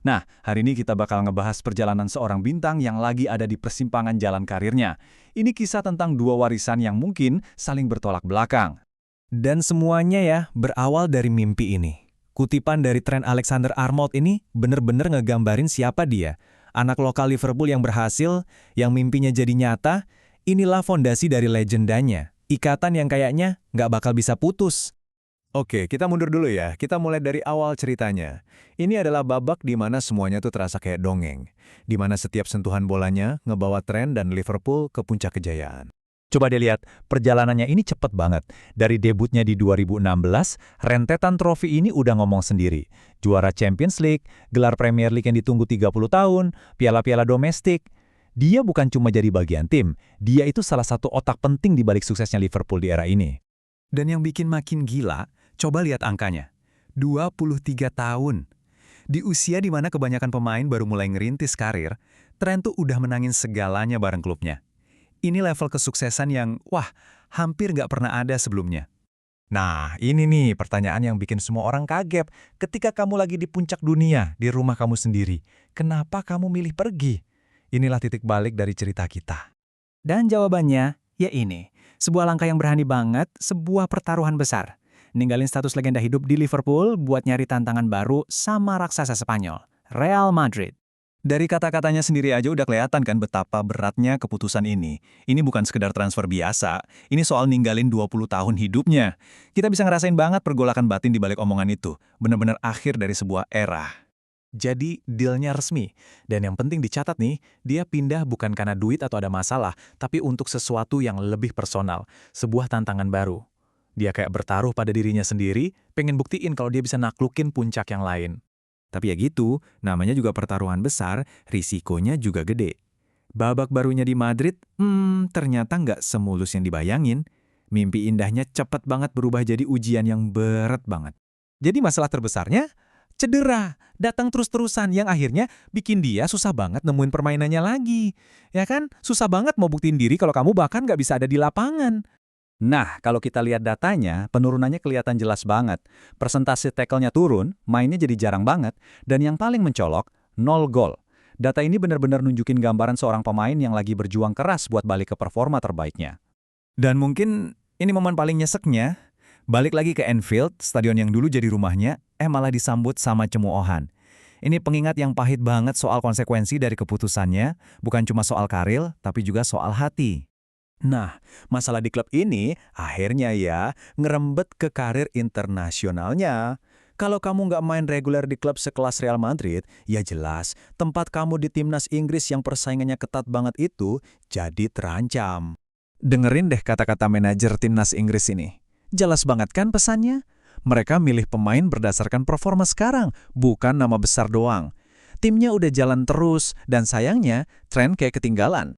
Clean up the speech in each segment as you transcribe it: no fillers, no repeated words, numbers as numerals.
Nah, hari ini kita bakal ngebahas perjalanan seorang bintang yang lagi ada di persimpangan jalan karirnya. Ini kisah tentang dua warisan yang mungkin saling bertolak belakang. Dan semuanya ya berawal dari mimpi ini. Kutipan dari Trent Alexander-Arnold ini bener-bener ngegambarin siapa dia. Anak lokal Liverpool yang berhasil, yang mimpinya jadi nyata, inilah fondasi dari legendanya. Ikatan yang kayaknya nggak bakal bisa putus. Oke, kita mundur dulu ya. Kita mulai dari awal ceritanya. Ini adalah babak di mana semuanya tuh terasa kayak dongeng. Di mana setiap sentuhan bolanya ngebawa Trent dan Liverpool ke puncak kejayaan. Coba deh lihat, perjalanannya ini cepet banget. Dari debutnya di 2016, rentetan trofi ini udah ngomong sendiri. Juara Champions League, gelar Premier League yang ditunggu 30 tahun, piala-piala domestik. Dia bukan cuma jadi bagian tim, dia itu salah satu otak penting di balik suksesnya Liverpool di era ini. Dan yang bikin makin gila, coba lihat angkanya. 23 tahun. Di usia di mana kebanyakan pemain baru mulai ngerintis karir, Trent tuh udah menangin segalanya bareng klubnya. Ini level kesuksesan yang, hampir nggak pernah ada sebelumnya. Nah, ini nih pertanyaan yang bikin semua orang kaget. Ketika kamu lagi di puncak dunia, di rumah kamu sendiri, kenapa kamu milih pergi? Inilah titik balik dari cerita kita. Dan jawabannya, ya ini. Sebuah langkah yang berani banget, sebuah pertaruhan besar. Ninggalin status legenda hidup di Liverpool buat nyari tantangan baru sama raksasa Spanyol, Real Madrid. Dari kata-katanya sendiri aja udah kelihatan kan betapa beratnya keputusan ini. Ini bukan sekedar transfer biasa, ini soal ninggalin 20 tahun hidupnya. Kita bisa ngerasain banget pergolakan batin di balik omongan itu. Benar-benar akhir dari sebuah era. Jadi dealnya resmi. Dan yang penting dicatat nih, dia pindah bukan karena duit atau ada masalah, tapi untuk sesuatu yang lebih personal, sebuah tantangan baru. Dia kayak bertaruh pada dirinya sendiri, pengen buktiin kalau dia bisa naklukin puncak yang lain. Tapi ya gitu, namanya juga pertaruhan besar, risikonya juga gede. Babak barunya di Madrid, ternyata nggak semulus yang dibayangin. Mimpi indahnya cepet banget berubah jadi ujian yang berat banget. Jadi masalah terbesarnya, cedera, datang terus-terusan yang akhirnya bikin dia susah banget nemuin permainannya lagi. Ya kan, susah banget mau buktiin diri kalau kamu bahkan nggak bisa ada di lapangan. Nah, kalau kita lihat datanya, penurunannya kelihatan jelas banget. Persentase tackle-nya turun, mainnya jadi jarang banget, dan yang paling mencolok, 0 gol. Data ini benar-benar nunjukin gambaran seorang pemain yang lagi berjuang keras buat balik ke performa terbaiknya. Dan mungkin ini momen paling nyeseknya, balik lagi ke Anfield, stadion yang dulu jadi rumahnya, malah disambut sama cemoohan. Ini pengingat yang pahit banget soal konsekuensi dari keputusannya, bukan cuma soal karir, tapi juga soal hati. Nah, masalah di klub ini akhirnya ya ngerembet ke karir internasionalnya. Kalau kamu nggak main reguler di klub sekelas Real Madrid, ya jelas tempat kamu di timnas Inggris yang persaingannya ketat banget itu jadi terancam. Dengerin deh kata-kata manajer timnas Inggris ini. Jelas banget kan pesannya? Mereka milih pemain berdasarkan performa sekarang, bukan nama besar doang. Timnya udah jalan terus, dan sayangnya tren kayak ketinggalan.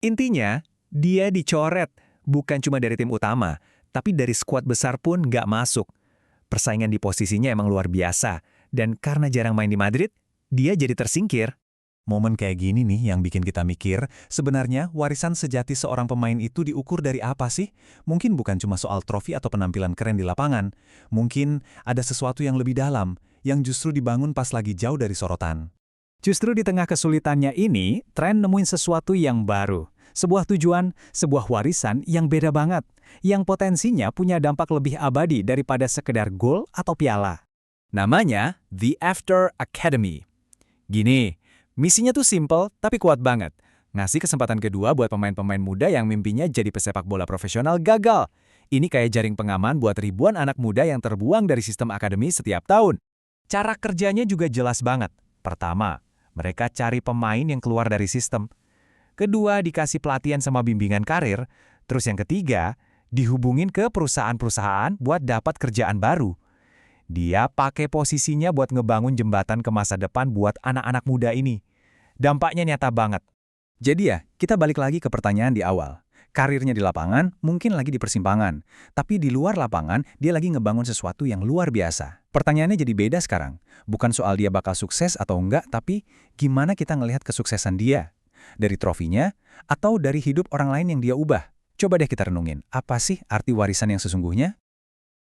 Intinya, dia dicoret, bukan cuma dari tim utama, tapi dari skuad besar pun nggak masuk. Persaingan di posisinya emang luar biasa, dan karena jarang main di Madrid, dia jadi tersingkir. Momen kayak gini nih yang bikin kita mikir, sebenarnya warisan sejati seorang pemain itu diukur dari apa sih? Mungkin bukan cuma soal trofi atau penampilan keren di lapangan. Mungkin ada sesuatu yang lebih dalam, yang justru dibangun pas lagi jauh dari sorotan. Justru di tengah kesulitannya ini, Trent nemuin sesuatu yang baru. Sebuah tujuan, sebuah warisan yang beda banget, yang potensinya punya dampak lebih abadi daripada sekedar gol atau piala. Namanya The After Academy. Gini, misinya tuh simple tapi kuat banget. Ngasih kesempatan kedua buat pemain-pemain muda yang mimpinya jadi pesepak bola profesional gagal. Ini kayak jaring pengaman buat ribuan anak muda yang terbuang dari sistem akademi setiap tahun. Cara kerjanya juga jelas banget. Pertama, mereka cari pemain yang keluar dari sistem. Kedua, dikasih pelatihan sama bimbingan karir. Terus yang ketiga, dihubungin ke perusahaan-perusahaan buat dapat kerjaan baru. Dia pakai posisinya buat ngebangun jembatan ke masa depan buat anak-anak muda ini. Dampaknya nyata banget. Jadi ya, kita balik lagi ke pertanyaan di awal. Karirnya di lapangan, mungkin lagi di persimpangan. Tapi di luar lapangan, dia lagi ngebangun sesuatu yang luar biasa. Pertanyaannya jadi beda sekarang. Bukan soal dia bakal sukses atau enggak, tapi gimana kita ngelihat kesuksesan dia? Dari trofinya, atau dari hidup orang lain yang dia ubah? Coba deh kita renungin, apa sih arti warisan yang sesungguhnya?